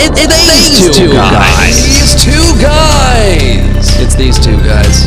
It's these two guys. These two guys. It's these two guys.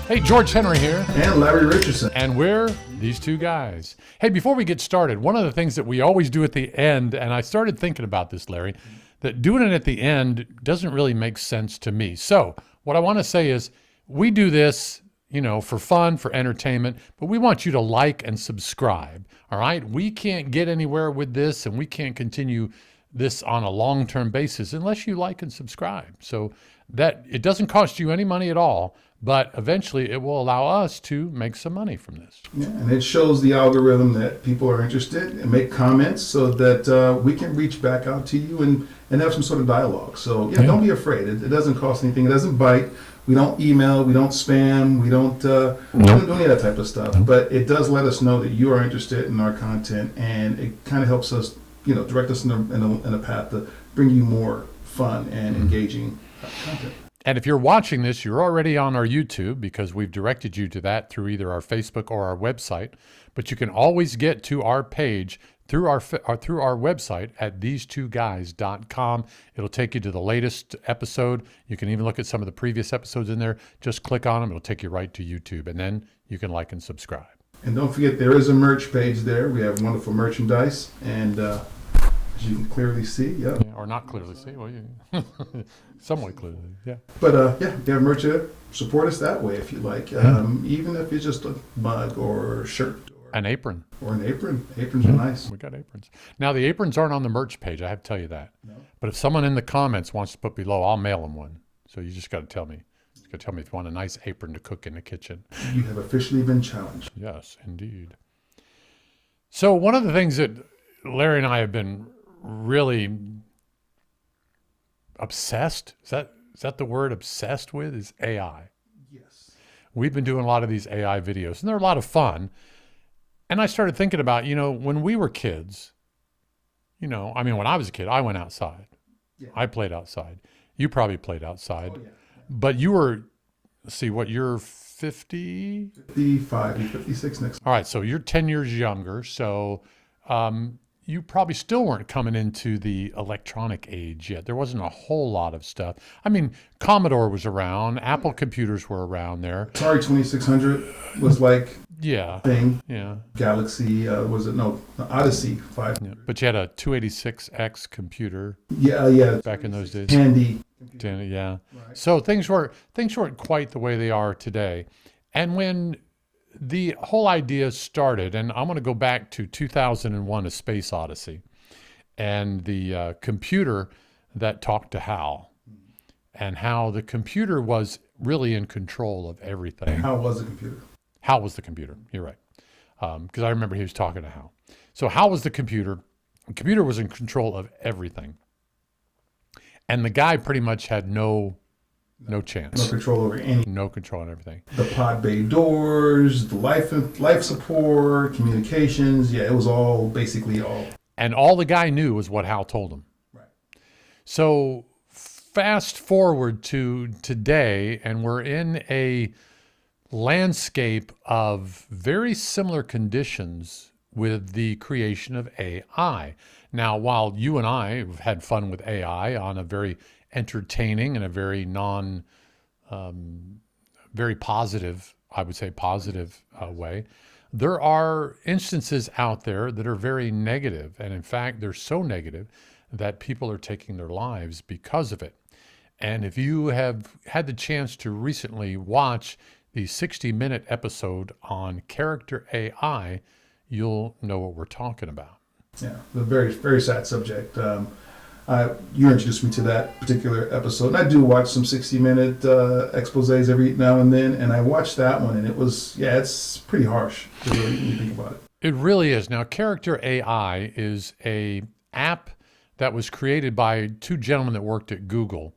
Hey, George Henry here. And Larry Richardson. And we're these two guys. Hey, before we get started, one of the things that we always do at the end, and I started thinking about this, Larry, that doing it at the end doesn't really make sense to me. So what I want to say is we do this, for fun, for entertainment, but we want you to like and subscribe. All right. We can't get anywhere with this, and we can't continue this on a long-term basis unless you like and subscribe. So that it doesn't cost you any money at all, but eventually it will allow us to make some money from this. Yeah, and it shows the algorithm that people are interested and make comments so that we can reach back out to you and have some sort of dialogue. So don't be afraid. It doesn't cost anything. It doesn't bite. We don't email. We don't spam. We don't do any of that type of stuff. But it does let us know that you are interested in our content, and it kind of helps us, direct us in a path to bring you more fun and engaging content. And if you're watching this, you're already on our YouTube because we've directed you to that through either our Facebook or our website. But you can always get to our page through our website at these2guys.com. It'll take you to the latest episode. You can even look at some of the previous episodes in there. Just click on them. It'll take you right to YouTube. And then you can like and subscribe. And don't forget, there is a merch page there. We have wonderful merchandise. And as you can clearly see, or not clearly see. Well, somewhat clearly, yeah. But you have merch there. Support us that way if you like. Even if it's just a mug or shirt. An apron. Or an apron. Aprons are nice. We got aprons. Now, the aprons aren't on the merch page. I have to tell you that. No. But if someone in the comments wants to put below, I'll mail them one. So you just got to tell me. You got to tell me if you want a nice apron to cook in the kitchen. You have officially been challenged. Yes, indeed. So one of the things that Larry and I have been really obsessed, is that the word obsessed with, is AI. Yes. We've been doing a lot of these AI videos, and they're a lot of fun. And I started thinking about, when we were kids, when I was a kid, I went outside. Yeah. I played outside. You probably played outside. Oh, yeah. But you were, you're 50? 55, you're 56 next. All right, so you're 10 years younger. So you probably still weren't coming into the electronic age yet. There wasn't a whole lot of stuff. Commodore was around. Apple computers were around there. Atari 2600 was thing. Yeah. Galaxy, Odyssey 5. Yeah. But you had a 286X computer. Yeah. Back in those days. Handy. Yeah. Right. So things weren't quite the way they are today. And when the whole idea started, and I'm going to go back to 2001: A Space Odyssey, and the computer that talked to Hal, and how the computer was really in control of everything. How was the computer? Hal was the computer. You're right. Because I remember he was talking to Hal. So Hal was the computer. The computer was in control of everything. And the guy pretty much had no chance. No control over anything. No control on everything. The pod bay doors, the life support, communications. Yeah, it was basically all. And all the guy knew was what Hal told him. Right. So fast forward to today, and we're in a landscape of very similar conditions with the creation of AI. Now, while you and I have had fun with AI on a very entertaining and a very very positive, I would say positive way, there are instances out there that are very negative. And in fact, they're so negative that people are taking their lives because of it. And if you have had the chance to recently watch the 60-minute episode on Character.AI, you'll know what we're talking about. Yeah, a very, very sad subject. You introduced me to that particular episode, and I do watch some 60-minute exposés every now and then, and I watched that one, and it's pretty harsh when you think about it. It really is. Now, Character.AI is a app that was created by two gentlemen that worked at Google.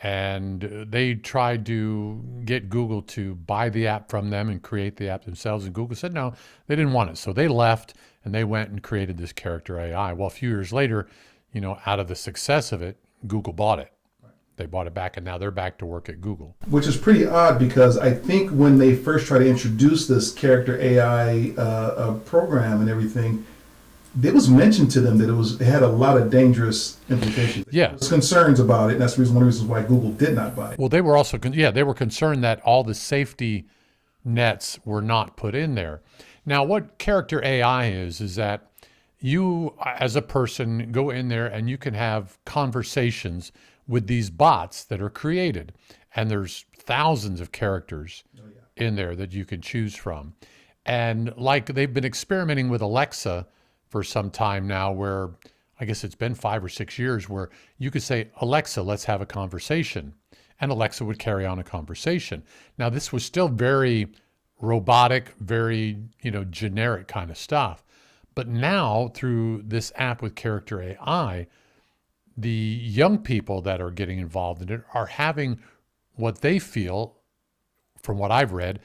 And they tried to get Google to buy the app from them and create the app themselves. And Google said no, they didn't want it. So they left and they went and created this Character.AI. Well, a few years later, out of the success of it, Google bought it. They bought it back, and now they're back to work at Google. Which is pretty odd because I think when they first tried to introduce this Character.AI program and everything, it was mentioned to them that it had a lot of dangerous implications. Yeah. There was concerns about it, and that's one of the reasons why Google did not buy it. Well, they were also, they were concerned that all the safety nets were not put in there. Now, what Character AI is that you, as a person, go in there and you can have conversations with these bots that are created. And there's thousands of characters in there that you can choose from. And like they've been experimenting with Alexa for some time now, where I guess it's been 5 or 6 years, where you could say, Alexa, let's have a conversation. And Alexa would carry on a conversation. Now, this was still very robotic, very, generic kind of stuff. But now, through this app with Character AI, the young people that are getting involved in it are having what they feel, from what I've read,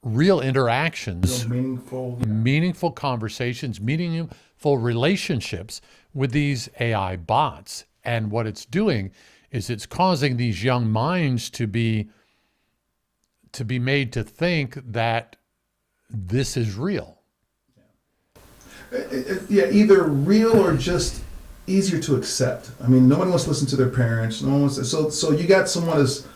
real interactions, meaningful conversations, meaningful relationships with these AI bots. And what it's doing is it's causing these young minds to be made to think that this is real. Yeah, either real or just easier to accept. I mean, no one wants to listen to their parents. No one wants to, so you got someone that's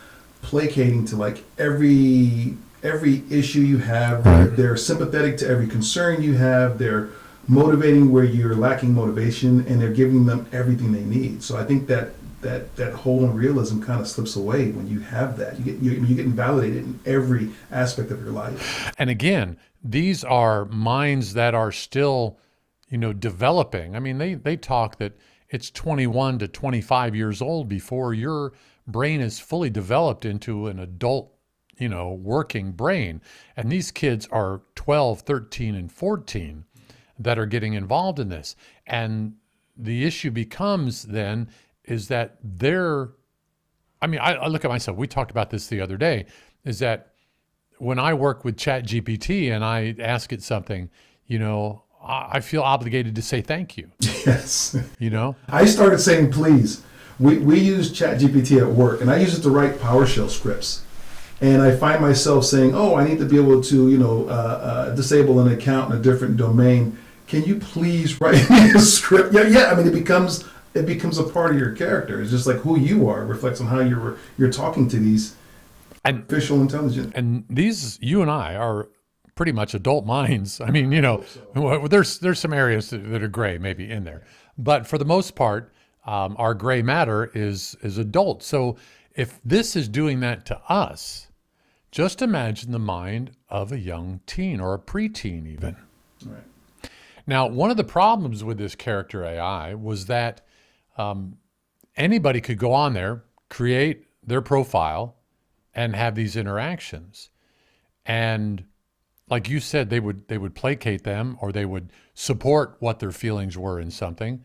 placating to like every issue you have. They're sympathetic to every concern you have. They're motivating where you're lacking motivation, and they're giving them everything they need. So I think that whole realism kind of slips away when you have that. You're getting validated in every aspect of your life. And again, these are minds that are still, developing. I mean, they talk that it's 21 to 25 years old before your brain is fully developed into an adult, working brain. And these kids are 12, 13, and 14 that are getting involved in this. And the issue becomes then is that I look at myself, we talked about this the other day, is that when I work with ChatGPT and I ask it something, I feel obligated to say thank you. Yes. I started saying please. We use ChatGPT at work, and I use it to write PowerShell scripts. And I find myself saying, I need to be able to, disable an account in a different domain. Can you please write me a script? Yeah. I mean, it becomes a part of your character. It's just like who you are. It reflects on how you're talking to these artificial intelligence. And these, you and I, are pretty much adult minds. I mean, there's some areas that are gray maybe in there, but for the most part, our gray matter is adult. So if this is doing that to us, just imagine the mind of a young teen or a preteen even. Right. Now, one of the problems with this Character AI was that anybody could go on there, create their profile, and have these interactions. And like you said, they would placate them, or they would support what their feelings were in something,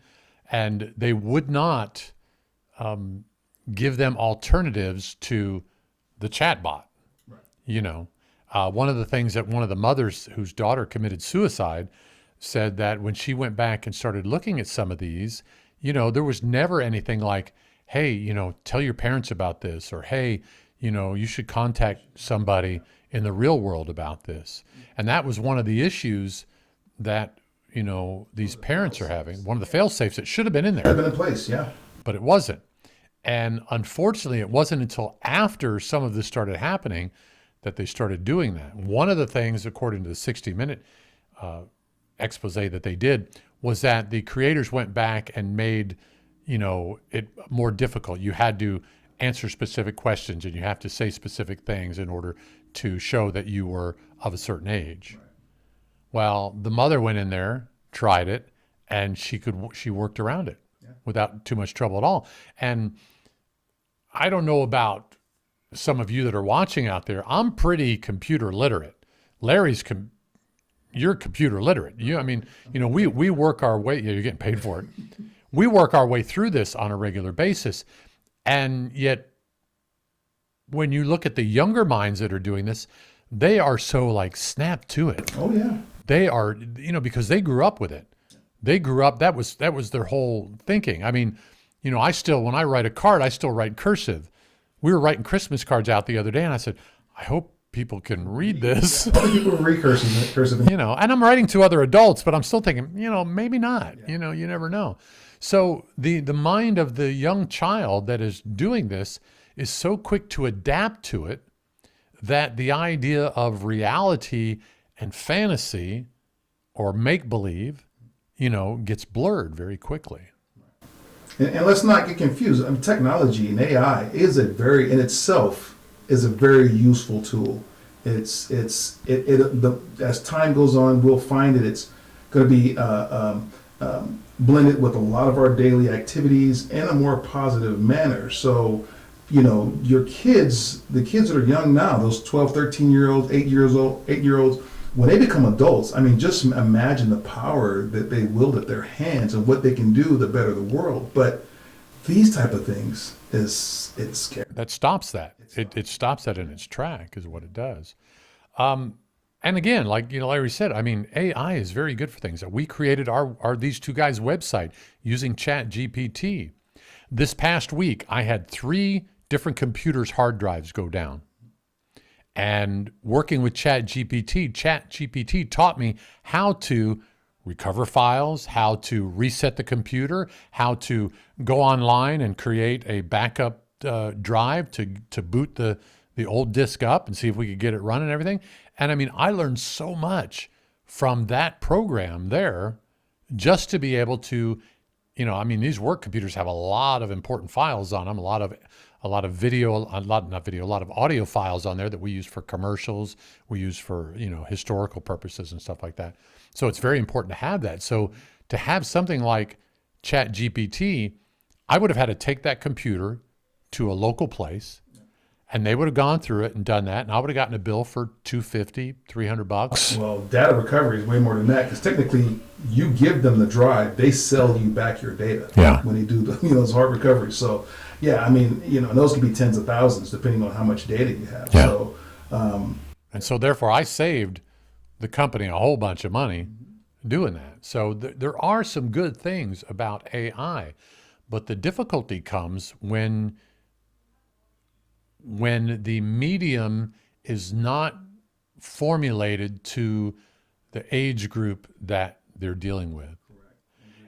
and they would not give them alternatives to the chatbot. Right. One of the things that one of the mothers whose daughter committed suicide said that when she went back and started looking at some of these, there was never anything like, hey, tell your parents about this, or hey, you should contact somebody in the real world about this. And that was one of the issues that, these parents are having. One of the fail-safes that should have been in there. Should have been in place, yeah. But it wasn't. And unfortunately, it wasn't until after some of this started happening that they started doing that. One of the things, according to the 60-minute expose that they did, was that the creators went back and made, it more difficult. You had to answer specific questions, and you have to say specific things in order to show that you were of a certain age. Right. Well, the mother went in there, tried it, and she worked around it without too much trouble at all. And I don't know about some of you that are watching out there. I'm pretty computer literate. Larry's you're computer literate. We work our way. Yeah, you're getting paid for it. We work our way through this on a regular basis. And yet, when you look at the younger minds that are doing this, they are so snapped to it. Oh yeah. They are, because they grew up with it. They grew up, that was their whole thinking. I mean, when I write a card, I still write cursive. We were writing Christmas cards out the other day, and I said, I hope people can read this. Other people read cursive. And I'm writing to other adults, but I'm still thinking, maybe not. You never know. So the mind of the young child that is doing this is so quick to adapt to it that the idea of reality and fantasy or make-believe, gets blurred very quickly. And let's not get confused. Technology and AI is in itself is a very useful tool. As time goes on, we'll find that it's going to be blended with a lot of our daily activities in a more positive manner. So, your kids, the kids that are young now, those 12, 13-year-olds, 8-year-olds, when they become adults, just imagine the power that they wield at their hands and what they can do to better the world. But these type of things, it's scary. That stops that. It stops that in its track is what it does. And again, like Larry said, AI is very good for things. We created our These Two Guys website using ChatGPT. This past week, I had 3 different computers' hard drives go down. And working with ChatGPT taught me how to recover files, how to reset the computer, how to go online and create a backup drive to boot the old disk up and see if we could get it running and everything. And I learned so much from that program there just to be able to, these work computers have a lot of important files on them, a lot of audio files on there that we use for commercials, we use for, historical purposes and stuff like that. So it's very important to have that. So to have something like ChatGPT, I would have had to take that computer to a local place and they would have gone through it and done that. And I would have gotten a bill for $250, $300. Well, data recovery is way more than that because technically you give them the drive, they sell you back your data when they do those hard recoveries. So yeah, those can be tens of thousands depending on how much data you have. Yeah. So, and so therefore I saved the company a whole bunch of money doing that. So there are some good things about AI, but the difficulty comes when the medium is not formulated to the age group that they're dealing with. Correct.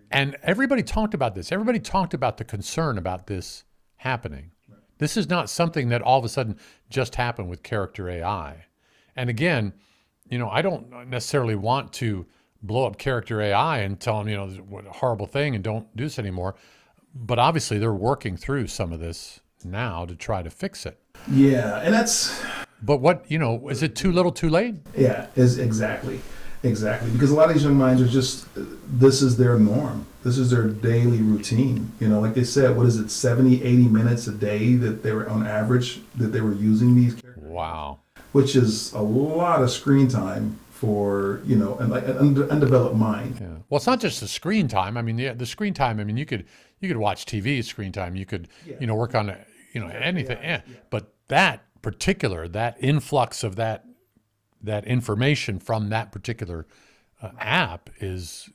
And everybody talked about this. Everybody talked about the concern about this happening. Right. This is not something that all of a sudden just happened with Character.AI. And again, I don't necessarily want to blow up Character.AI and tell them, what a horrible thing and don't do this anymore. But obviously they're working through some of this now to try to fix it. Yeah, and that's... But is it too little too late? Yeah, is exactly. Because a lot of these young minds are just, this is their norm. This is their daily routine. Like they said, what is it, 70, 80 minutes a day that they were on average that they were using these characters? Wow. Which is a lot of screen time for, an undeveloped mind. Yeah. Well, it's not just the screen time. The screen time, you could watch TV screen time. You could, work on, anything. Yeah. But that influx of that information from that particular app is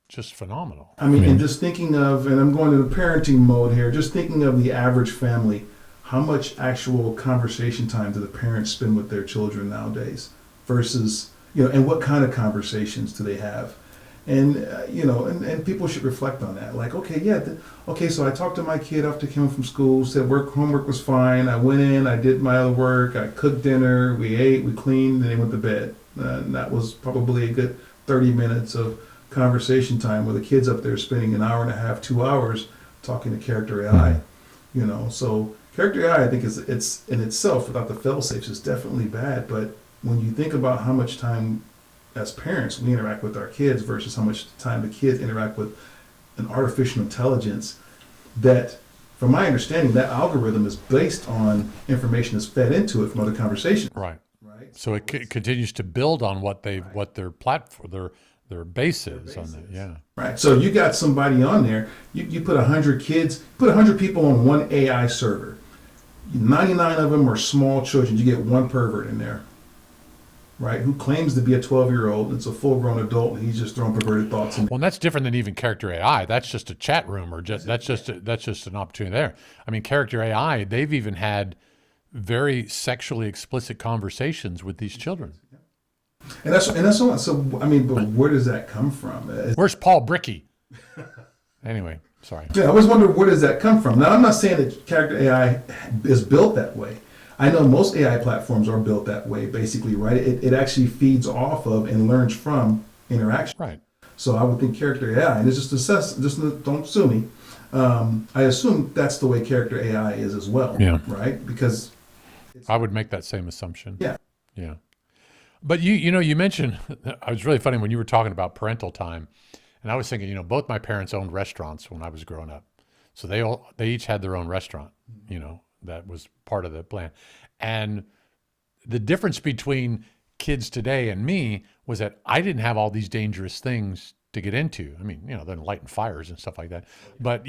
just phenomenal. And just thinking of, and I'm going to the parenting mode here, just thinking of the average family, how much actual conversation time do the parents spend with their children nowadays versus, and what kind of conversations do they have? And, and people should reflect on that. Like, so I talked to my kid after he came home from school, said homework was fine. I went in, I did my other work, I cooked dinner, we ate, we cleaned, and they went to bed. And that was probably a good 30 minutes of conversation time where the kid's up there spending an hour and a half, 2 hours talking to Character.AI. So Character.AI, I think it's in itself, without the fail-safes, is definitely bad. But when you think about how much time as parents we interact with our kids versus how much time the kids interact with an artificial intelligence, that, from my understanding, that algorithm is based on information that's fed into it from other conversations. Right. So it continues to build on what their platform, their base is on that. Yeah. Right. So you got somebody on there. You put 100 kids, put 100 people on one AI server. 99 of them are small children. You get one pervert in there, right? Who claims to be a 12-year-old. It's a full-grown adult, and he's just throwing perverted thoughts in. Well, and that's different than even Character.AI. That's just a chat room, or that's just an opportunity there. Character.AI, they've even had very sexually explicit conversations with these children. And that's so. So I mean, but where does that come from? Where's Paul Bricky? Anyway, sorry. Yeah, I always wonder where does that come from. Now, I'm not saying that Character AI is built that way. I know most AI platforms are built that way, basically, right? It actually feeds off of and learns from interaction. Right. So I would think Character AI, and it's don't sue me. I assume that's the way Character AI is as well, Yeah. right? Because I would make that same assumption. yeah, Yeah. But you mentioned, it was really funny when you were talking about parental time. And I was thinking, both my parents owned restaurants when I was growing up. So they each had their own restaurant, that was part of the plan. And the difference between kids today and me was that I didn't have all these dangerous things to get into. I mean, they're lighting fires and stuff like that. But,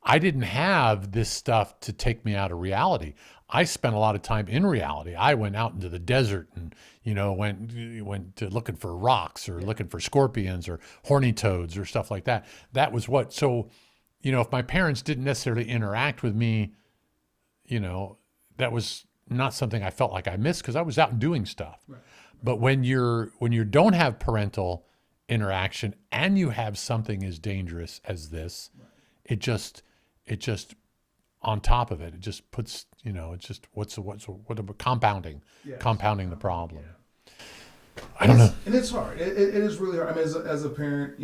I didn't have this stuff to take me out of reality. I spent a lot of time in reality. I went out into the desert and, went to looking for rocks or looking for scorpions or horny toads or stuff like that. That was so, if my parents didn't necessarily interact with me, that was not something I felt like I missed because I was out doing stuff. Right. But when you don't have parental interaction and you have something as dangerous as this, right, it just on top of it, it just puts, it's just what compounding the problem. Yeah. I don't know. And it's hard. It is really hard. I mean, as a parent,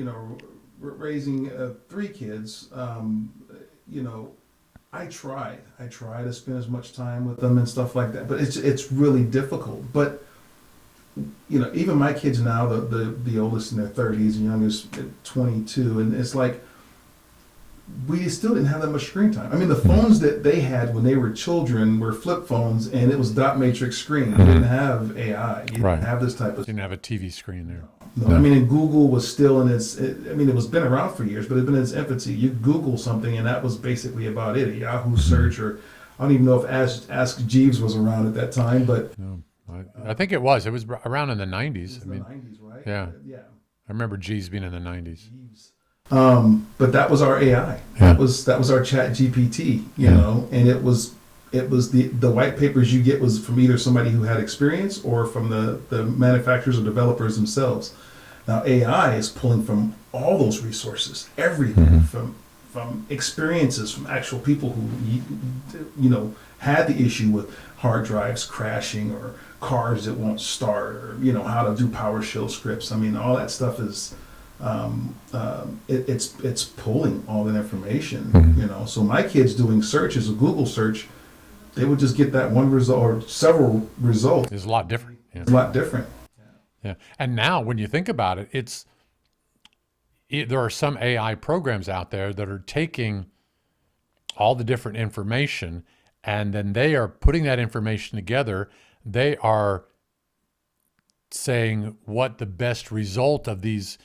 raising 3 kids, I try to spend as much time with them and stuff like that, but it's really difficult. But even my kids now, the oldest in their 30s and youngest at 22, and it's like we still didn't have that much screen time. I mean, the phones that they had when they were children were flip phones, and it was dot matrix screen. You didn't have AI. You didn't have this type of. Didn't have a TV screen there. No. I mean, and Google was still in its. It was been around for years, but it's been in its infancy. You Google something, and that was basically about it. A Yahoo search, or I don't even know if Ask Jeeves was around at that time, but. No. I think it was. It was around in the 90s. The 90s, right? Yeah. Yeah. I remember Jeeves being in the 90s. But that was our AI. Yeah. That was our Chat GPT, and it was the white papers you get was from either somebody who had experience or from the manufacturers or developers themselves. Now AI is pulling from all those resources, everything from experiences from actual people who had the issue with hard drives crashing or cars that won't start, or how to do PowerShell scripts. I mean, all that stuff is it's pulling all that information. So my kids doing searches, a Google search, they would just get that one result or several results. It's a lot different. Yeah. It's a lot different. Yeah. And now when you think about it, there are some AI programs out there that are taking all the different information, and then they are putting that information together. They are saying what the best result of these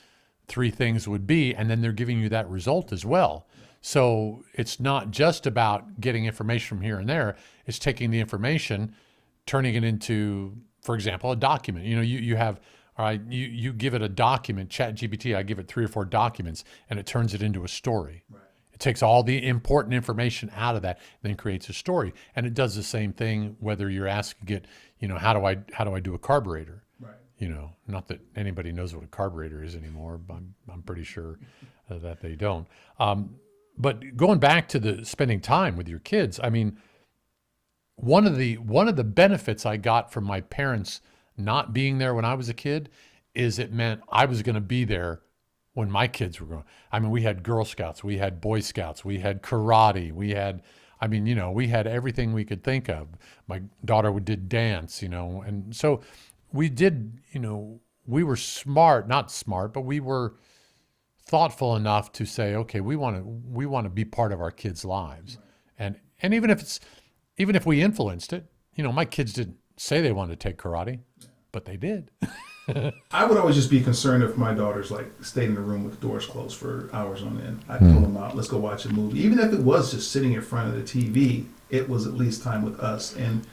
3 things would be, and then they're giving you that result as well. So it's not just about getting information from here and there. It's taking the information, turning it into, for example, a document. You have, all right, you give it a document, ChatGPT, I give it 3 or 4 documents, and it turns it into a story. Right. It takes all the important information out of that, and then creates a story. And it does the same thing whether you're asking it, how do I do a carburetor? Right. Not that anybody knows what a carburetor is anymore, but I'm pretty sure that they don't. But going back to the spending time with your kids, I mean, one of the benefits I got from my parents not being there when I was a kid is it meant I was going to be there when my kids were growing. I mean, we had Girl Scouts, we had Boy Scouts, we had karate, we had everything we could think of. My daughter did dance, and so we did, we were not smart, but we were thoughtful enough to say, okay, we want to be part of our kids' lives. Right. And even if we influenced it, my kids didn't say they wanted to take karate, but they did. I would always just be concerned if my daughters stayed in the room with the doors closed for hours on end. I'd pull them out. Let's go watch a movie. Even if it was just sitting in front of the TV, it was at least time with us. And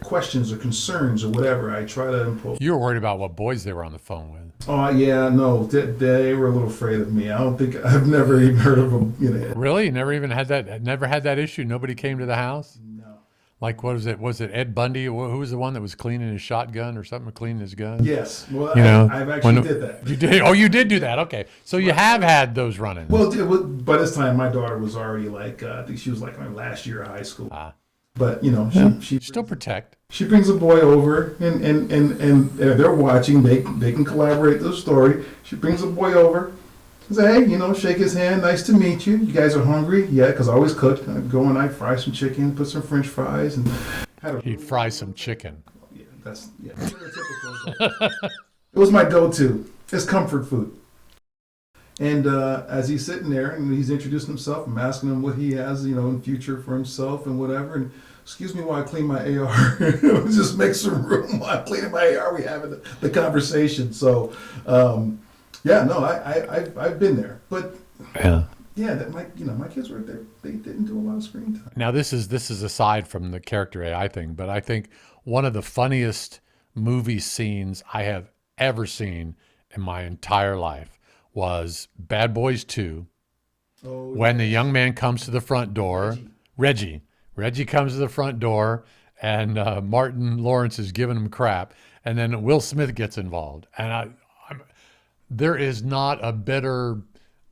questions or concerns or whatever, I try to impose. You were worried about what boys they were on the phone with. Oh yeah, no, they were a little afraid of me. I've never even heard of them. Really? You never even had that? Never had that issue? Nobody came to the house? No. Like, what was it? Was it Ed Bundy? Who was the one that was cleaning his shotgun or something, cleaning his gun? Yes. Well, You know, I've actually did that. You did? Oh, you did do that. Okay. So you have had those run-ins. Well, by this time, my daughter was already like, I think she was like my last year of high school. But, you know, she still protect. She brings a boy over, and they're watching. They can collaborate the story. She brings a boy over. Say, hey, you know, shake his hand. Nice to meet you. You guys are hungry? Yeah, because I always cook. I'd go and I'd fry some chicken, put some French fries, and he'd fry some chicken. Yeah, that's stereotypical. It was my go-to. It's comfort food. And as he's sitting there and he's introducing himself, I'm asking him what he has, you know, in future for himself and whatever. And excuse me while I clean my AR. Just make some room while I'm cleaning my AR. We having the conversation. So. Yeah, no, I've been there, but that my kids were there. They didn't do a lot of screen time. Now this is aside from the character AI thing, but I think one of the funniest movie scenes I have ever seen in my entire life was Bad Boys 2. When the young man comes to the front door, Reggie comes to the front door, and Martin Lawrence is giving him crap, and then Will Smith gets involved, and there is not a better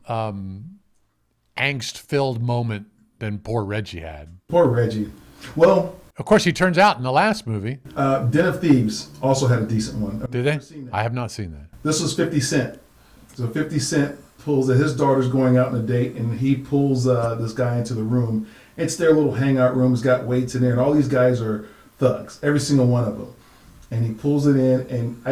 angst-filled moment than poor Reggie had. Poor Reggie. Well, of course, he turns out in the last movie. Den of Thieves also had a decent one. Did they? I have not seen that. This was 50 Cent. So 50 Cent pulls that his daughter's going out on a date, and he pulls this guy into the room. It's their little hangout room. It's got weights in there, and all these guys are thugs, every single one of them. And he pulls it in, and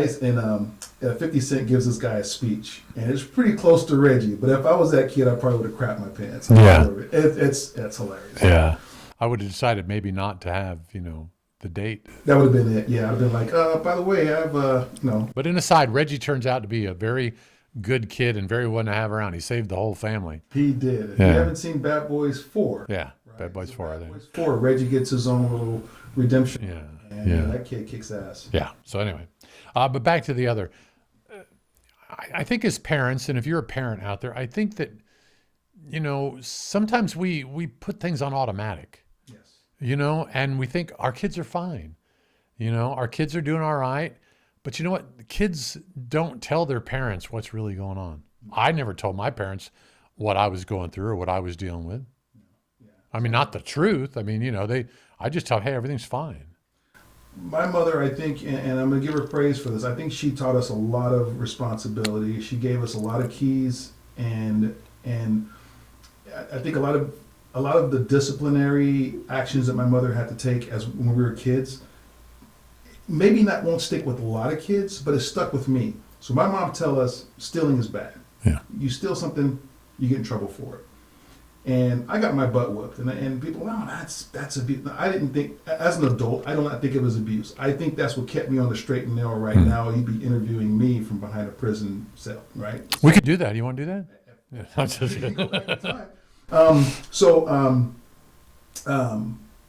50 Cent gives this guy a speech, and it's pretty close to Reggie. But if I was that kid, I probably would have crapped my pants. Yeah, it's hilarious. Yeah, I would have decided maybe not to have the date. That would have been it. Yeah, I'd have been like, by the way, I have no. But in aside, Reggie turns out to be a very good kid and very one to have around. He saved the whole family. He did. If you haven't seen Bad Boys 4, right? Bad Boys 4, I think. Bad Boys 4, Reggie gets his own little redemption. Yeah. And that kid kicks ass. Yeah. So anyway, but back to the other. I think as parents, and if you're a parent out there, I think that, sometimes we put things on automatic. Yes. And we think our kids are fine. Our kids are doing all right. But you know what? The kids don't tell their parents what's really going on. I never told my parents what I was going through or what I was dealing with. Yeah. I mean, not the truth. I mean, I just tell, hey, everything's fine. My mother, I think, and I'm going to give her praise for this, I think she taught us a lot of responsibility. She gave us a lot of keys, and I think a lot of the disciplinary actions that my mother had to take when we were kids, maybe won't stick with a lot of kids, but it stuck with me. So my mom tell us stealing is bad. Yeah. You steal something, you get in trouble for it. And I got my butt whooped, and people, that's abuse. I didn't think, as an adult, I do not think it was abuse. I think that's what kept me on the straight and narrow right now. You'd be interviewing me from behind a prison cell, right? We could do that. You want to do that? Yeah. I'm just kidding.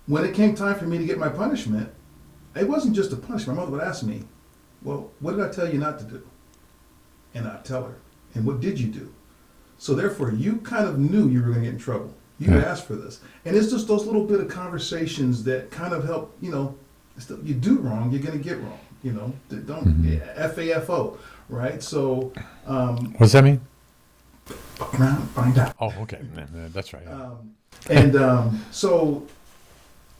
When it came time for me to get my punishment, it wasn't just a punishment. My mother would ask me, well, what did I tell you not to do? And I'd tell her, and what did you do? So therefore, you kind of knew you were going to get in trouble. You asked for this. And it's just those little bit of conversations that kind of help, you do wrong, you're going to get wrong. Don't, FAFO, right? So. What does that mean? Fuck around, find out. Oh, okay. That's right. So,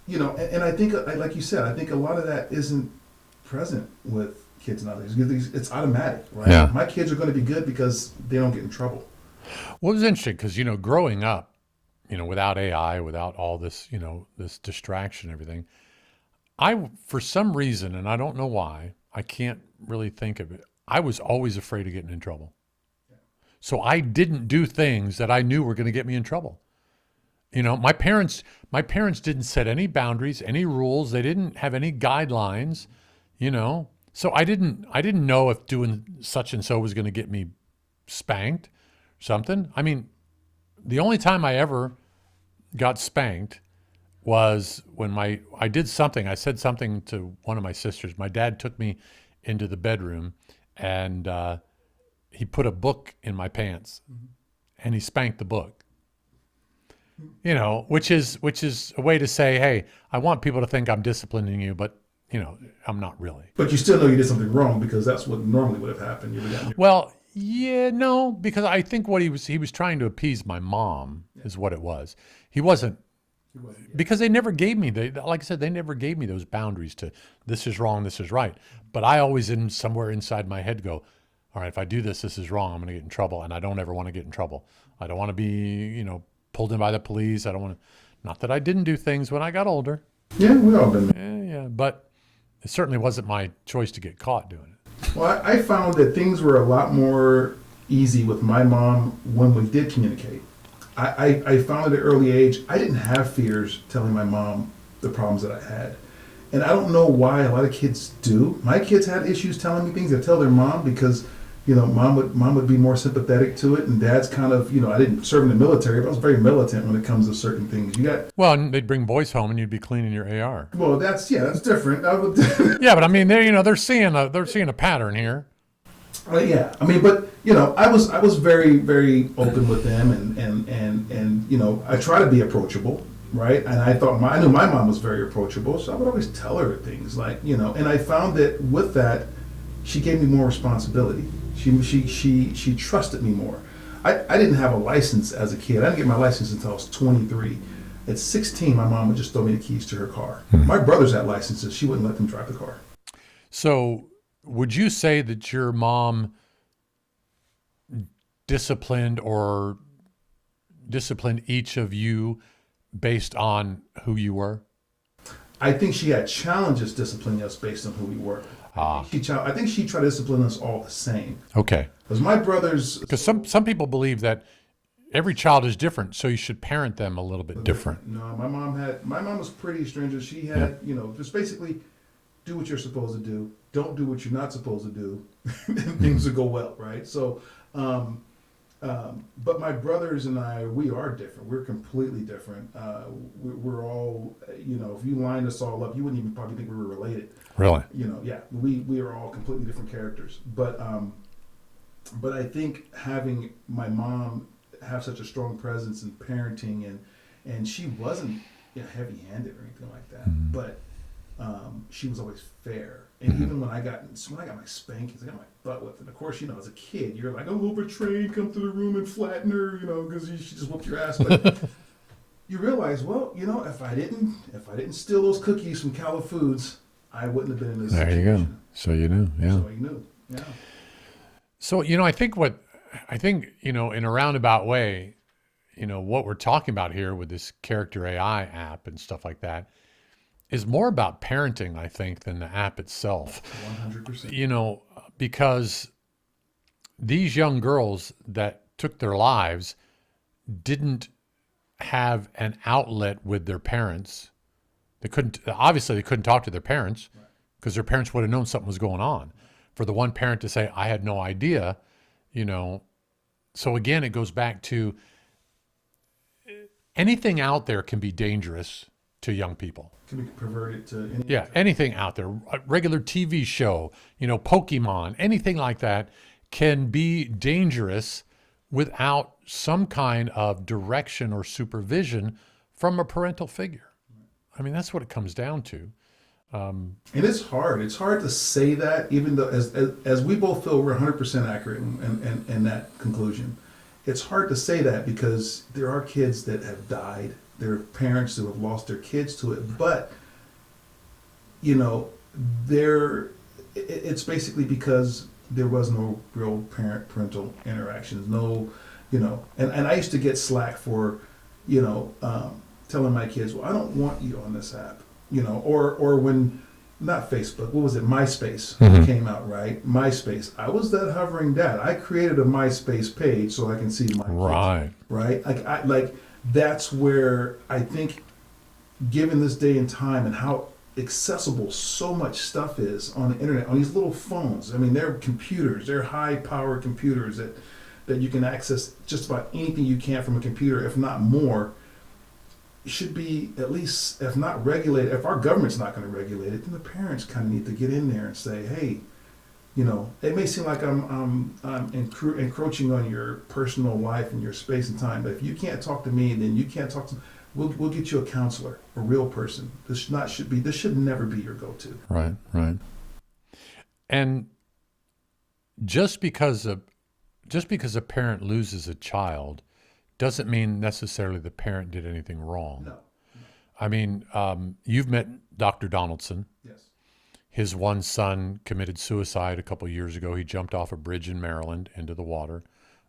and I think, like you said, I think a lot of that isn't present with kids nowadays. It's automatic, right? Yeah. My kids are going to be good because they don't get in trouble. Well, it was interesting because, growing up, without AI, without all this, this distraction and everything, for some reason, and I don't know why, I can't really think of it, I was always afraid of getting in trouble. So I didn't do things that I knew were going to get me in trouble. My parents didn't set any boundaries, any rules. They didn't have any guidelines, So I didn't know if doing such and so was going to get me spanked, something. I mean, the only time I ever got spanked was when I did something. I said something to one of my sisters. My dad took me into the bedroom, and he put a book in my pants, and he spanked the book. you know, which is a way to say, hey, I want people to think I'm disciplining you, but you know, I'm not really. But you still know you did something wrong because that's what normally would have happened. You would have gotten Well, yeah, no, because I think what he was trying to appease my mom is what it was. He wasn't, because they never gave me like I said, they never gave me those boundaries to this is wrong, this is right. But I always somewhere inside my head go, all right, if I do this, this is wrong. I'm going to get in trouble, and I don't ever want to get in trouble. I don't want to be, you know, pulled in by the police. I don't want to. Not that I didn't do things when I got older. Yeah, we all been there. Yeah, but it certainly wasn't my choice to get caught doing it. Well, I found that things were a lot more easy with my mom when we did communicate. I found at an early age, I didn't have fears telling my mom the problems that I had. And I don't know why a lot of kids do. My kids had issues telling me things. They tell their mom because, you know, mom would be more sympathetic to it, and dad's kind of, you know, I didn't serve in the military, but I was very militant when it comes to certain things. You got Well, and they'd bring boys home, and you'd be cleaning your AR. well, that's different. I would, Yeah, but I mean, they're seeing a pattern here. yeah, I mean, but you know, I was very very open with them, and you know, I try to be approachable, right? And I knew my mom was very approachable, so I would always tell her things like, you know, and I found that with that, she gave me more responsibility. She trusted me more. I didn't have a license as a kid. I didn't get my license until I was 23. At 16, my mom would just throw me the keys to her car. My brothers had licenses. She wouldn't let them drive the car. So, would you say that your mom disciplined each of you based on who you were? I think she had challenges disciplining us based on who we were. I think she tried to discipline us all the same. Okay. Because my brothers... Because some people believe that every child is different, so you should parent them a little bit different. No, my mom was pretty stringent. She had, you know, just basically do what you're supposed to do. Don't do what you're not supposed to do. And things will go well, right? So, but my brothers and I, we are different. We're completely different. We're all, you know, if you lined us all up, you wouldn't even probably think we were related. Really? You know, yeah, we are all completely different characters. But I think having my mom have such a strong presence in parenting, and she wasn't, you know, heavy-handed or anything like that, but she was always fair. And even when I got my spankings, I got my butt whipped. And of course, you know, as a kid, you're like, I'm overtrained, come to the room and flatten her, you know, because she just whooped your ass. But you realize, well, you know, if I didn't steal those cookies from Cala Foods, I wouldn't have been in this situation. There you go. So you knew, yeah. So you knew, yeah. So, you know, I think, you know, in a roundabout way, you know, what we're talking about here with this Character.AI app and stuff like that is more about parenting, I think, than the app itself. 100%. You know, because these young girls that took their lives didn't have an outlet with their parents. They couldn't talk to their parents because their parents would have known something was going on. For the one parent to say, I had no idea, you know. So again, it goes back to anything out there can be dangerous to young people. Can be perverted to any... Yeah, anything out there, a regular TV show, you know, Pokemon, anything like that can be dangerous without some kind of direction or supervision from a parental figure. I mean, that's what it comes down to. And it's hard. It's hard to say that, even though as we both feel we're 100% accurate in that conclusion. It's hard to say that because there are kids that have died. There are parents who have lost their kids to it. But, you know, it's basically because there was no real parental interactions. No, you know, and I used to get slack for, you know, telling my kids, well, I don't want you on this app. You know, or when, not Facebook, what was it? MySpace came out, right? MySpace. I was that hovering dad. I created a MySpace page so I can see my kids. Right. Like that's where I think, given this day and time and how accessible so much stuff is on the internet, on these little phones. I mean, they're computers. They're high-powered computers that you can access just about anything you can from a computer, if not more. Should be at least, if not regulated, if our government's not going to regulate it, then the parents kind of need to get in there and say, hey, it may seem like I'm encroaching on your personal life and your space and time, but if you can't talk to me, then you can't talk to. We'll get you a counselor, a real person. This should never be your go-to. Right, right. And just because a parent loses a child doesn't mean necessarily the parent did anything wrong. No. I mean, you've met Dr. Donaldson. Yes. His one son committed suicide a couple years ago. He jumped off a bridge in Maryland into the water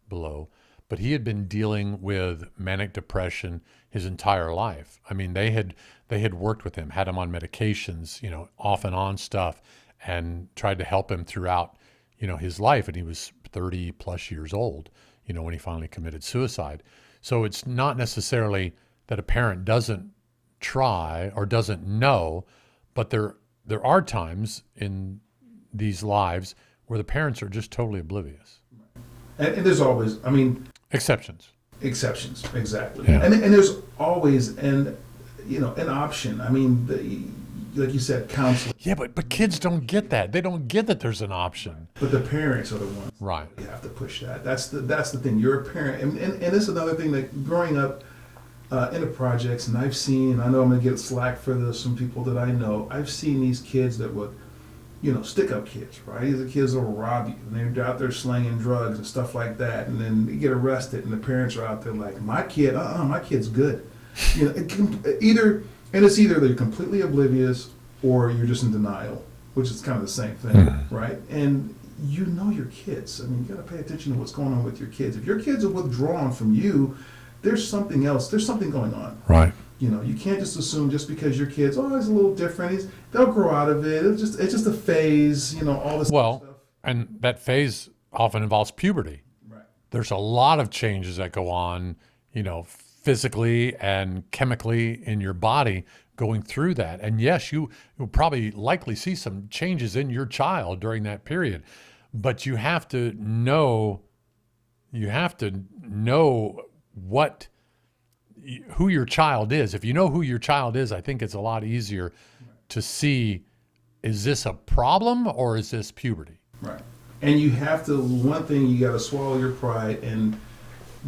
below. But he had been dealing with manic depression his entire life. I mean, they had worked with him, had him on medications, off and on stuff, and tried to help him throughout, his life. And he was 30 plus years old, when he finally committed suicide. So it's not necessarily that a parent doesn't try or doesn't know, but there are times in these lives where the parents are just totally oblivious. And there's always, Exceptions, exactly. Yeah. And there's always an option. Like you said, counseling. Yeah, but kids don't get that. They don't get that there's an option. But the parents are the ones. Right. You have to push that. That's the thing. You're a parent, and it's another thing that growing up in the projects, and I know I'm gonna get slack for this from people that I know. I've seen these kids that would, stick up kids, right? These are kids that will rob you, and they're out there slinging drugs and stuff like that, and then they get arrested, and the parents are out there like, my kid's good. It's either they're completely oblivious or you're just in denial, which is kind of the same thing, right? And your kids. You got to pay attention to what's going on with your kids. If your kids are withdrawn from you, there's something else. There's something going on. Right. You can't just assume just because your kids, he's a little different. They'll grow out of it. It's just a phase. All this Well, stuff. and that phase often involves puberty. Right. There's a lot of changes that go on, physically and chemically in your body going through that. And yes, you'll probably likely see some changes in your child during that period, but you have to know who your child is. If you know who your child is, I think it's a lot easier to see, is this a problem or is this puberty? Right. And you have to, one thing, you got to swallow your pride and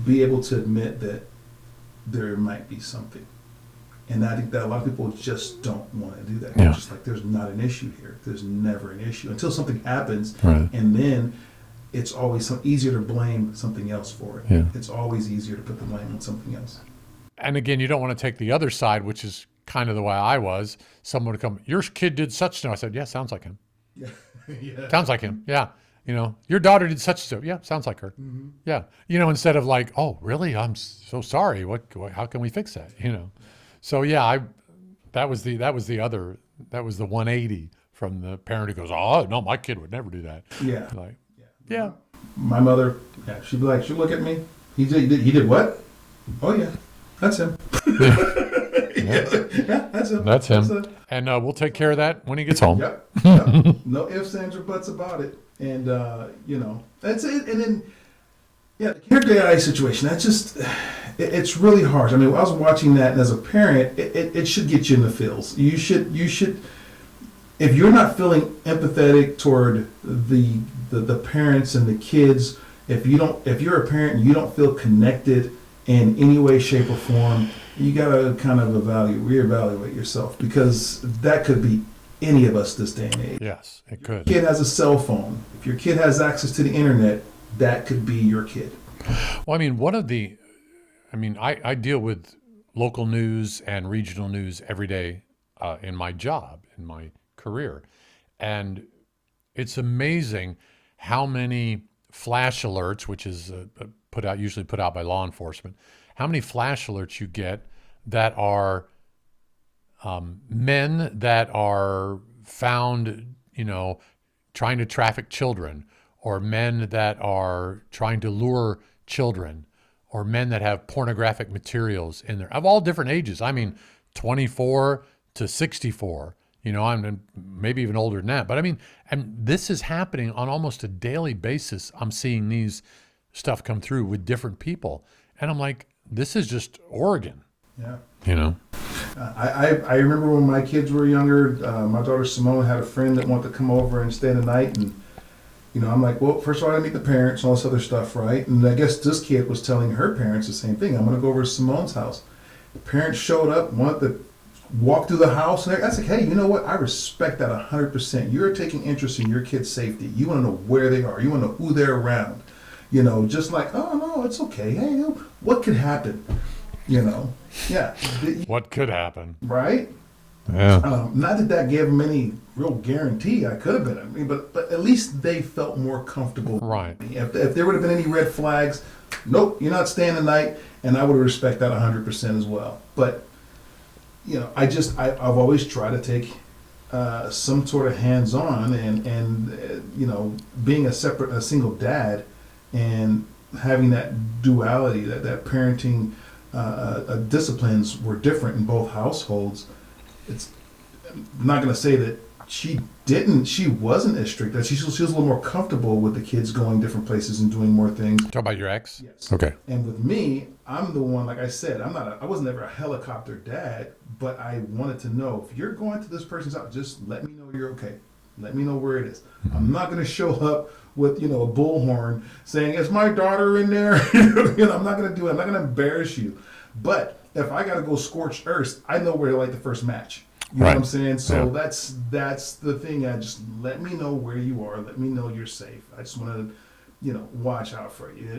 be able to admit that there might be something. And I think that a lot of people just don't want to do that. Yeah. It's just like, there's not an issue here. There's never an issue until something happens. Right. And then it's always easier to blame something else for it. Yeah. It's always easier to put the blame on something else. And again, you don't want to take the other side, which is kind of the way I was. Someone would come, your kid did such and I said, yeah, sounds like him. Yeah. Yeah. Sounds like him. Yeah. Your daughter did such and so. Yeah, sounds like her. Mm-hmm. Yeah. Instead of like, oh, really? I'm so sorry. How can we fix that? So yeah, that was the 180 from the parent who goes, oh no, my kid would never do that. Yeah. Like, yeah. My mother, she'd be like, she'd look at me. He did what? Oh yeah, that's him. Yeah, that's him. That's him. And we'll take care of that when he gets home. Yep. No ifs, ands, or buts about it. And that's it. And then, the Character.AI situation. That's just, it's really harsh. I was watching that, and as a parent, it should get you in the feels. You should. If you're not feeling empathetic toward the parents and the kids, if you're a parent and you don't feel connected in any way, shape, or form, you gotta kind of reevaluate yourself, because that could be any of us this day and age. Yes, it could. If your kid has a cell phone, if your kid has access to the internet, that could be your kid. Well, I deal with local news and regional news every day in my job, in my career. And it's amazing how many flash alerts, which is usually put out by law enforcement, how many flash alerts you get that are men that are found, trying to traffic children, or men that are trying to lure children, or men that have pornographic materials in there of all different ages. 24 to 64, I'm maybe even older than that. But and this is happening on almost a daily basis. I'm seeing these stuff come through with different people. And I'm like, this is just Oregon. Yeah. I remember when my kids were younger, my daughter Simone had a friend that wanted to come over and stay the night, and I'm like, well, first of all, I meet the parents, all this other stuff, right? And I guess this kid was telling her parents the same thing. I'm going to go over to Simone's house. The parents showed up, wanted to walk through the house. And I was like, hey, you know what? I respect that 100%. You're taking interest in your kid's safety. You want to know where they are. You want to know who they're around. Just like, oh, no, it's okay. Hey, what could happen? Yeah. What could happen? Right? Yeah. Not that gave them any real guarantee I could have been. I mean, but at least they felt more comfortable. Right. If there would have been any red flags, nope, you're not staying the night, and I would respect that 100% as well. But I've always tried to take some sort of hands-on, and being a single dad, and having that duality, that parenting disciplines were different in both households. I'm not going to say that she wasn't as strict. That she was a little more comfortable with the kids going different places and doing more things. Talk about your ex? Yes. Okay. And with me, I'm the one, like I said, I wasn't ever a helicopter dad, but I wanted to know, if you're going to this person's house, just let me know you're okay. Let me know where it is. I'm not going to show up with, a bullhorn saying, is my daughter in there? I'm not going to do it. I'm not going to embarrass you. But if I got to go scorched earth, I know where to light the first match. You know what I'm saying? So that's the thing. I just let me know where you are. Let me know you're safe. I just want to, watch out for you.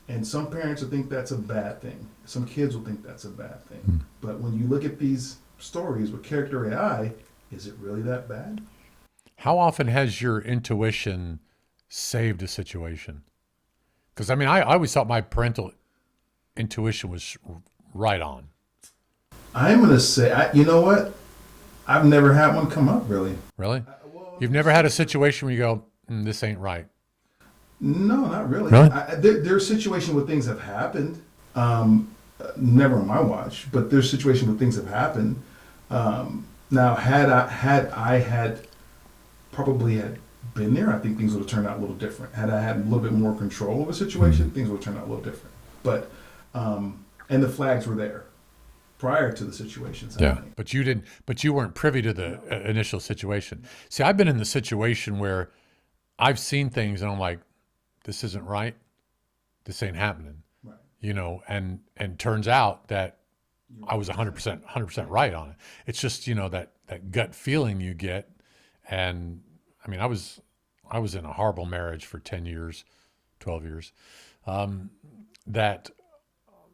And some parents will think that's a bad thing. Some kids will think that's a bad thing. But when you look at these stories with Character.AI, is it really that bad? How often has your intuition saved a situation? Because, I always thought my parental intuition was right on. I'm going to say, you know what? I've never had one come up, really. Really? You've never had a situation where you go, this ain't right? No, not really. Really? There are situations where things have happened. Never on my watch, but there's situations where things have happened. Now, had I probably had been there, I think things would have turned out a little different. Had I had a little bit more control of a situation, things would have turned out a little different. But and the flags were there prior to the situations happening. But you didn't. But you weren't privy to the initial situation. See, I've been in the situation where I've seen things and I'm like, this isn't right. This ain't happening. Right. And turns out that I was 100% right on it. It's just that gut feeling you get, and I was in a horrible marriage for 10 years, 12 years. That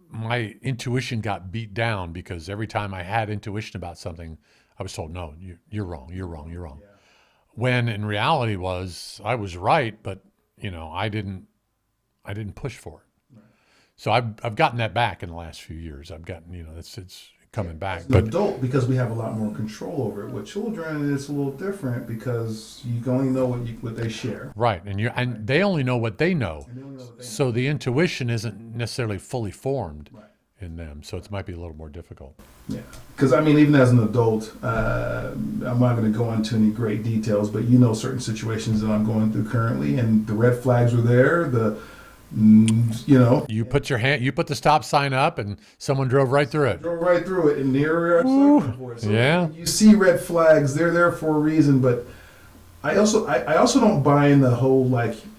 my intuition got beat down because every time I had intuition about something, I was told, no, you're wrong. Yeah. When in reality I was right, but I didn't push for it. Right. So I've gotten that back in the last few years. I've gotten, it's coming back. As an adult, because we have a lot more control over it. With children, it's a little different because you only know what they share. Right, and they only know what they know. So the intuition isn't necessarily fully formed in them. So it might be a little more difficult. Yeah, because even as an adult, I'm not going to go into any great details, but certain situations that I'm going through currently, and the red flags were there. You put the stop sign up, and someone drove right through it. Drove right through it, and there are for it. So yeah. You see red flags; they're there for a reason. But I also don't buy in the whole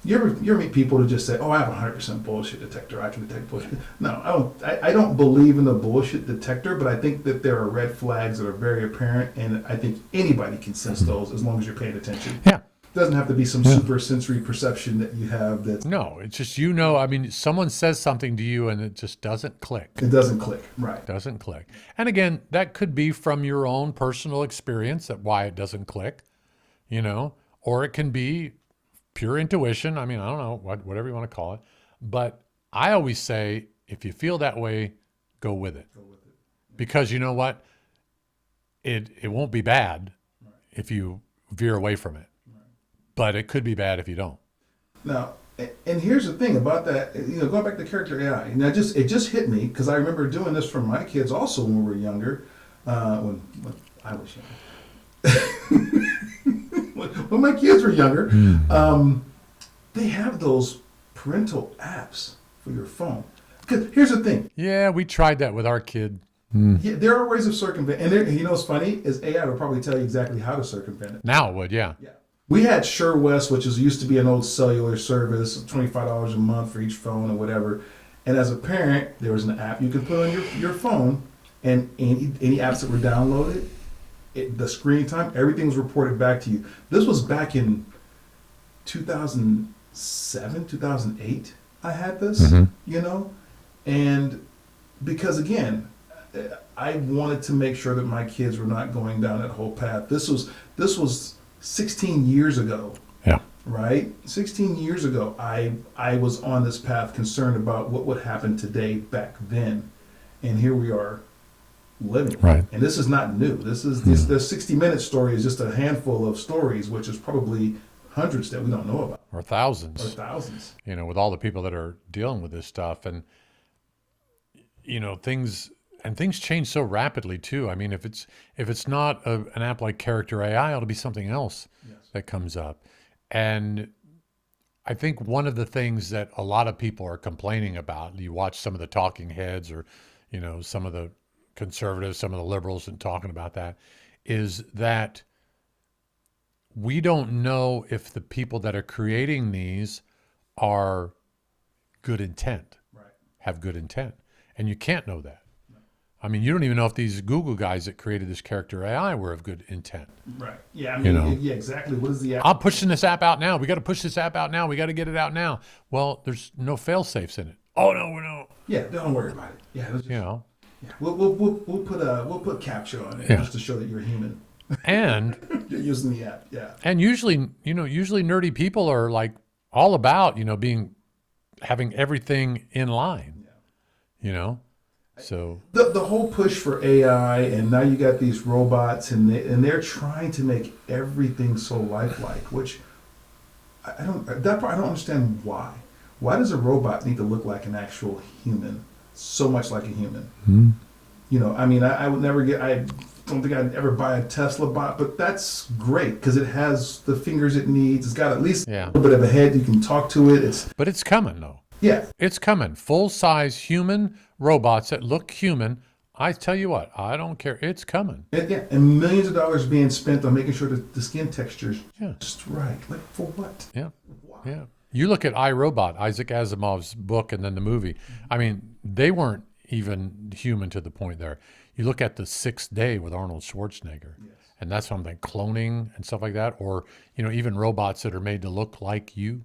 you ever meet people who just say, "Oh, I have a 100% bullshit detector. I can detect bullshit." No, I don't believe in the bullshit detector, but I think that there are red flags that are very apparent, and I think anybody can sense those as long as you're paying attention. Yeah. It doesn't have to be some super sensory perception that you have. No, it's just someone says something to you and it just doesn't click. It doesn't click, right? Doesn't click. And again, that could be from your own personal experience that why it doesn't click, or it can be pure intuition. I don't know, whatever you want to call it. But I always say, if you feel that way, go with it. Because you know what? It won't be bad if you veer away from it. But it could be bad if you don't. Now, and here's the thing about that, going back to Character.AI, and it just hit me because I remember doing this for my kids also when we were younger, when I was younger. When my kids were younger, they have those parental apps for your phone. Because here's the thing. Yeah, we tried that with our kid. Yeah, there are ways of circumvent, and what's funny is AI will probably tell you exactly how to circumvent it. Now it would, yeah. Yeah. We had Sure West, which used to be an old cellular service, $25 a month for each phone or whatever. And as a parent, there was an app you could put on your phone, and any apps that were downloaded, the screen time, everything was reported back to you. This was back in 2007, 2008. I had this, and because again, I wanted to make sure that my kids were not going down that whole path. This was 16 years ago. Yeah. Right? 16 years ago, I was on this path concerned about what would happen today back then. And here we are living. Right. And this is not new. The 60-minute story is just a handful of stories, which is probably hundreds that we don't know about. Or thousands. With all the people that are dealing with this stuff. And, things change so rapidly too. I mean, if it's not an app like Character.AI, it'll be something else that comes up. And I think one of the things that a lot of people are complaining about, you watch some of the talking heads or, some of the conservatives, some of the liberals and talking about that, is that we don't know if the people that are creating these are good intent, have good intent. And you can't know that. I mean, you don't even know if these Google guys that created this Character.AI were of good intent. Right. Yeah. I mean, yeah, exactly. What is the app? I'm pushing this app out now. We got to push this app out now. We got to get it out now. Well, there's no fail safes in it. Oh no, we don't. Yeah, don't worry about it. Yeah, just, Yeah, we'll put capture on it just to show that you're human. And you're using the app. Yeah. And usually nerdy people are like all about having everything in line. Yeah. So the whole push for AI, and now you got these robots, and they're trying to make everything so lifelike. Which I don't understand why. Why does a robot need to look like an actual human, so much like a human? I mean, I would never get. I don't think I'd ever buy a Tesla bot, but that's great because it has the fingers it needs. It's got at least a little bit of a head. You can talk to it. But it's coming though. Yeah, it's coming. Full-size human robots that look human. I tell you what, I don't care. It's coming. And millions of dollars being spent on making sure that the skin texture's just right. Like for what? Yeah. Wow. Yeah. You look at iRobot, Isaac Asimov's book, and then the movie. I mean, they weren't even human to the point there. You look at The Sixth Day with Arnold Schwarzenegger, and that's something cloning and stuff like that, or even robots that are made to look like you.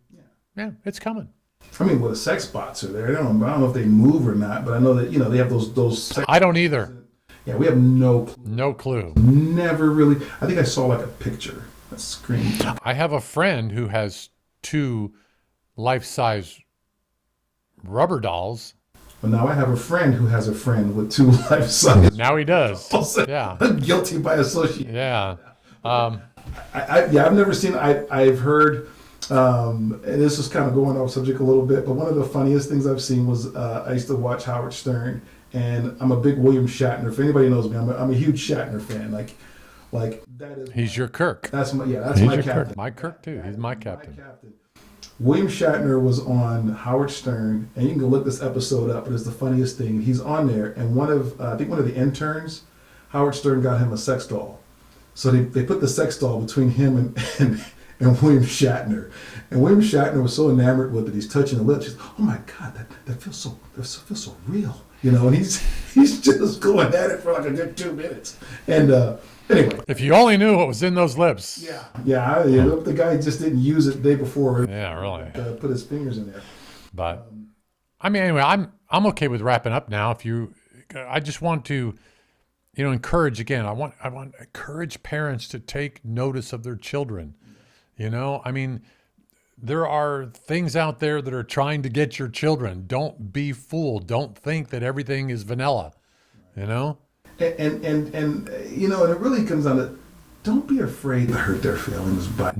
Yeah, it's coming. I mean, the sex bots are there. I don't know if they move or not, but I know that they have those. Sex I don't either. Yeah, we have no clue. No clue. Never really. I think I saw like a picture, a screen. I have a friend who has 2 life-size rubber dolls. Well, now I have a friend who has a friend with 2 life-size. Now he does. Yeah. Guilty by association. Yeah. I've never seen. I've heard. And this is kind of going off subject a little bit, but one of the funniest things I've seen was I used to watch Howard Stern, and I'm a big William Shatner. If anybody knows me, I'm a huge Shatner fan. Like that is. He's your Kirk. That's my captain. Kirk. My Kirk too. He's my captain. William Shatner was on Howard Stern, and you can go look this episode up. But it's the funniest thing. He's on there, and I think one of the interns, Howard Stern got him a sex doll. So they put the sex doll between him and William Shatner. And William Shatner was so enamored with it, he's touching the lips. He's, oh my God, that feels so real. And he's just going at it for like a good 2 minutes. And anyway. If you only knew what was in those lips. Yeah. The guy just didn't use it the day before. Yeah, really. Put his fingers in there. But I mean, anyway, I'm okay with wrapping up now. I just want to encourage again. I want to encourage parents to take notice of their children. I mean, there are things out there that are trying to get your children. Don't be fooled. Don't think that everything is vanilla, And it really comes down to, don't be afraid to hurt their feelings by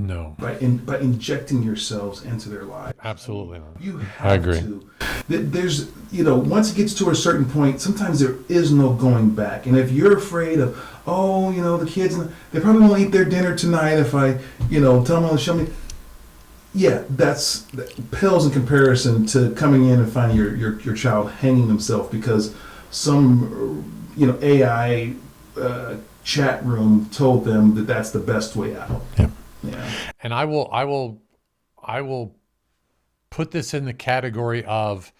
injecting yourselves into their lives. Absolutely not. You have to. There's, once it gets to a certain point, sometimes there is no going back. And if you're afraid of, the kids, they probably won't eat their dinner tonight if I, tell them to show me. Yeah, that pales in comparison to coming in and finding your child hanging himself because some, AI chat room told them that that's the best way out. Yeah. And I will put this in the category of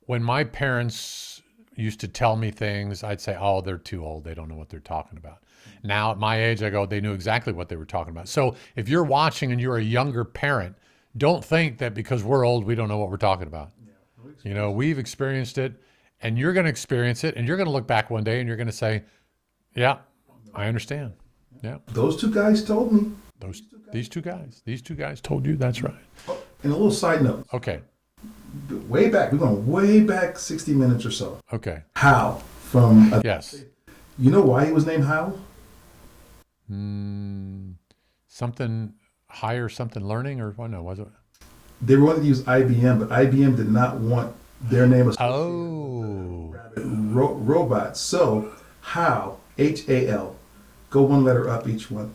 when my parents used to tell me things, I'd say, oh, they're too old. They don't know what they're talking about. Now at my age, I go, they knew exactly what they were talking about. So if you're watching and you're a younger parent, don't think that because we're old, we don't know what we're talking about. You know, we've experienced it, and you're going to experience it, and you're going to look back one day and you're going to say, yeah, I understand. Yeah. Those two guys told me. These two guys told you. That's right. Oh, and a little side note. Okay. Way back, we're going way back 60 minutes or so. Okay. Hal from... Yes. You know why he was named Hal? Something higher, something learning, or what? No, was it? They wanted to use IBM, but IBM did not want their name associated with robots. So Hal, H-A-L, go one letter up each one.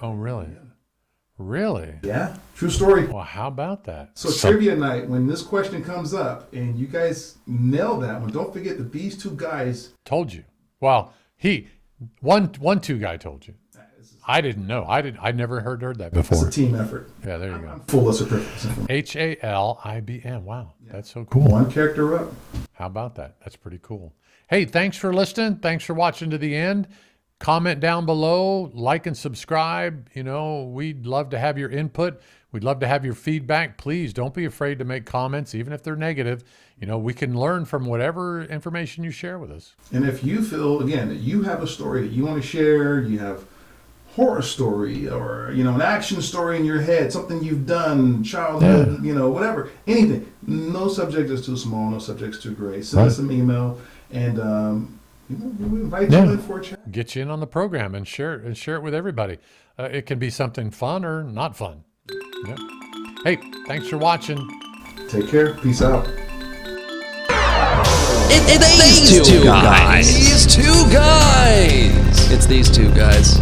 Oh, really? Really? Yeah, true story. Well, how about that? So trivia night, when this question comes up and you guys nail that one, don't forget that these two guys told you. Well, two guy told you. I didn't know. I never heard that before. It's a team effort. Yeah, there you go. I'm full of surprises. HALIBM. Wow, that's so cool. One character up. How about that? That's pretty cool. Hey, thanks for listening. Thanks for watching to the end. Comment down below, like and subscribe. You know, we'd love to have your input. We'd love to have your feedback. Please don't be afraid to make comments, even if they're negative. You know, we can learn from whatever information you share with us. And if you feel, again, that you have a story that you want to share, you have horror story or, you know, an action story in your head, something you've done, childhood, you know, whatever, anything. No subject is too small, no subject is too great. Send us an email and, you know, we invite you in for a chat. Get you in on the program and share it with everybody. It can be something fun or not fun. Yeah. Hey, thanks for watching. Take care. Peace out. It's these two guys. These two guys. It's these two guys.